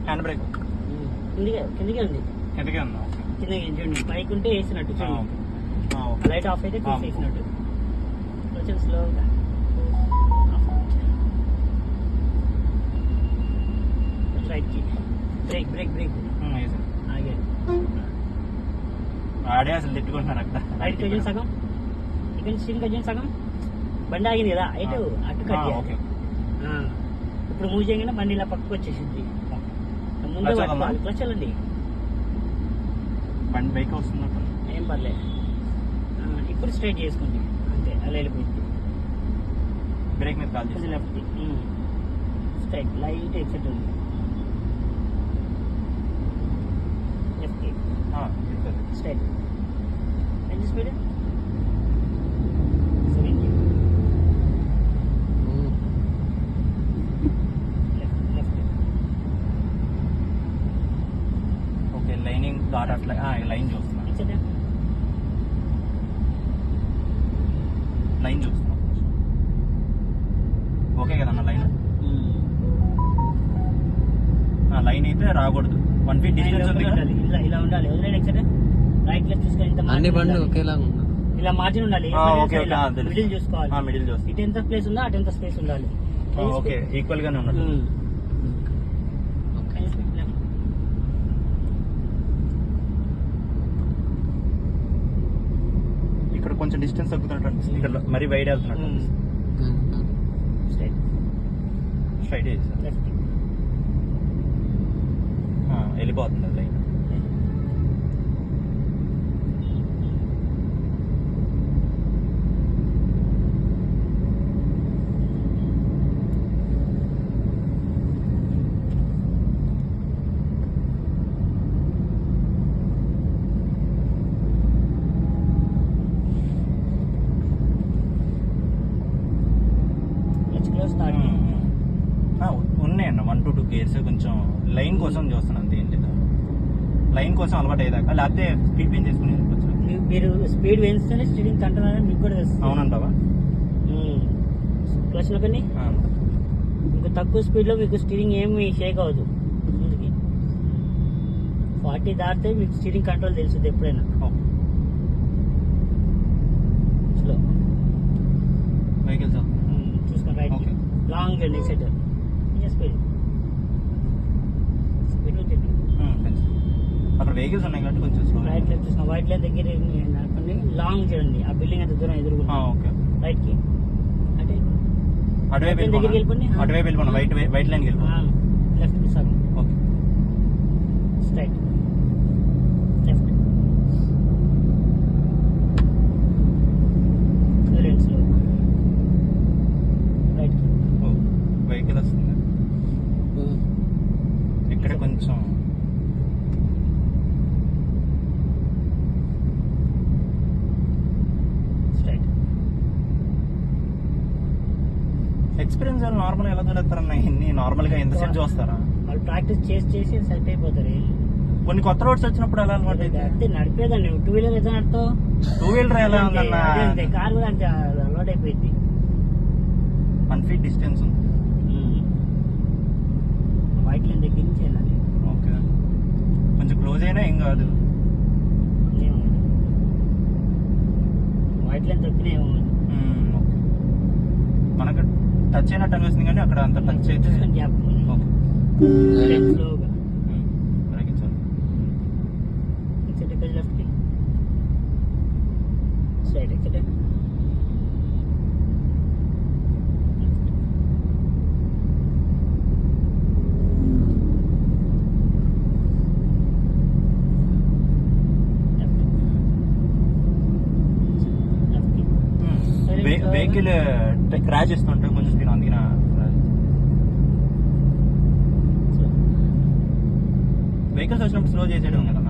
Hand brake కిందకే ఉంది. కిందకే ఉందా? కిందకి చూడండి, పైకి ఉంటే వేసినట్టు చూడండి. ఓకే. లైట్ ఆఫ్ అయితే తీసేసినట్టు. కొంచెం స్లోగా రైట్కి బ్రేక్ బ్రేక్ బ్రేక్ ఆగే. ఆడే అసలు తిట్టుకుంటున్నారు అక్కడ. రైట్ కొంచెం సగం, ఇక్కడ స్టీరింగ్ కొంచెం సగం. బండి ఆగింది కదా, ఇటు అటు కట్ చేయాలి. ఇప్పుడు మూవ్ చేయగానే బండి ఇలా పక్కకు వచ్చేసింది. ముందే పట్టుకోవాలి, క్లచ్ వెళ్ళండి. బండి బైక్ వస్తున్నట్టు ఏం పర్లేదు. ఇప్పుడు స్ట్రైట్ చేసుకోండి, అంతే అలా వెళ్ళిపోయింది. బ్రేక్ మీద కాల్ చేసి లెఫ్ట్ స్ట్రైట్ లైట్ ఎక్సెట్ ఉంది. లెఫ్ట్ స్ట్రైట్ ఎంత speed? 70. Left. Okay, lining dot అట్లా లైన్ చూస్తున్నా. ఎక్సెట్ లైన్ చూస్తున్నా. ఓకే కదన్న లైన్? లైన్ అయితే రాకూడదు. 1 feet డిస్టెన్స్ ఉంది కదా, ఇలా ఉండాలి. వదిలేండి ఎక్సెట్. రైట్ లెఫ్ట్ చూసుకొని అన్ని బండ్లు ఒకేలాగా ఉన్నాయి. ఇలా మార్జిన్ ఉండాలి. మిడిల్ చూసుకోవాలి. మిడిల్ చూసుకోవాలి. ఇటు ఎంత ప్లేస్ ఉందో అటు ఎంత స్పేస్ ఉండాలి. ఓకే, ఈక్వల్ గానే ఉన్నట్టు. ఇక్కడ కొంచెం డిస్టెన్స్ తగ్గుతున్నట్టు అనిపిస్తుంది. ఇక్కడ మరీ వైడ్ వెళ్తున్నట్టు అనిపిస్తుంది. స్ట్రైట్ వెళ్ళిపోతుంది లైన్. ఉన్నాయన్న 1 to 2 గేర్స్. కొంచెం లైన్ కోసం చూస్తున్నాను అంతే. ఏంటి లైన్ కోసం అలవాటు అయ్యేదాకా, లేకపోతే స్పీడ్ పెంచేసుకుని వెళ్ళిపోవచ్చు. మీరు స్పీడ్ పెంచితేనే స్టీరింగ్ కంట్రోల్ అనేది మీకు కూడా తెలుస్తుంది. అవునంటావా? క్లచ్ నొక్కండి. మీకు తక్కువ స్పీడ్లో మీకు స్టీరింగ్ ఏమి షేక్ అవ్వదు. ముందుకి 40 దాటితే మీకు స్టీరింగ్ కంట్రోల్ తెలుస్తుంది ఎప్పుడైనా. స్లో వెహికల్స్ చూసుకోండి. Right long journey set speed అక్కడ వెహికల్స్ ఉన్నాయి కాబట్టి కొంచెం స్లో. రైట్ లెఫ్ట్ చూసిన వైట్ లైన్ దగ్గర నడపండి. లాంగ్ చూడండి, ఆ బిల్డింగ్ అంత దూరం ఎదురుగా. ఓకే, రైట్ కి అంటే అటువైపు వెళ్ళిపోండి. అటువైపు వెళ్ళిపోండి. వైట్ లైన్ వెళ్ళిపోండి. లెఫ్ట్ కి సగం. Okay, straight left. Slow right కి. వెహికల్ వస్తుంది ఇక్కడ కొంచెం. ఎక్స్పీరియన్స్ వాళ్ళు నార్మల్ ఎలా చూస్తారన్న? ఇన్ని నార్మల్ గా ఎంతసేపు చూస్తారా? వాళ్ళు ప్రాక్టీస్ చేసి సెట్ అయిపోతారు. కొన్ని కొత్త రోడ్స్ వచ్చినప్పుడు ఎలా అనమాట అయితే నడిపేదండి. 2 వీలర్ అయితే నడుతావు. 2 వీలర్ ఎలా ఉందన్న? కార్ కూడా అంటే అలవాటు అయిపోయింది. 1 feet డిస్టెన్స్ ఉంది. వైట్ లైన్ దగ్గర నుంచి వెళ్ళాలి. ఓకే, కొంచెం క్లోజ్ అయినా ఏం కాదు. వైట్ లైన్ తప్పినా ఏమో మనకు టచ్ అయినట్టు అనిపిస్తుంది, కానీ అక్కడ అంత టచ్ అయితే గ్యాప్. స్లోగా లెఫ్ట్ కి స్ట్రైట్ ఎక్సెట్. వెహికల్ క్రాష్ చేస్తుంటే కొంచెం స్పీడ్, అందుకే వెహికల్స్ వచ్చినప్పుడు స్లో చేసేయడం కదా.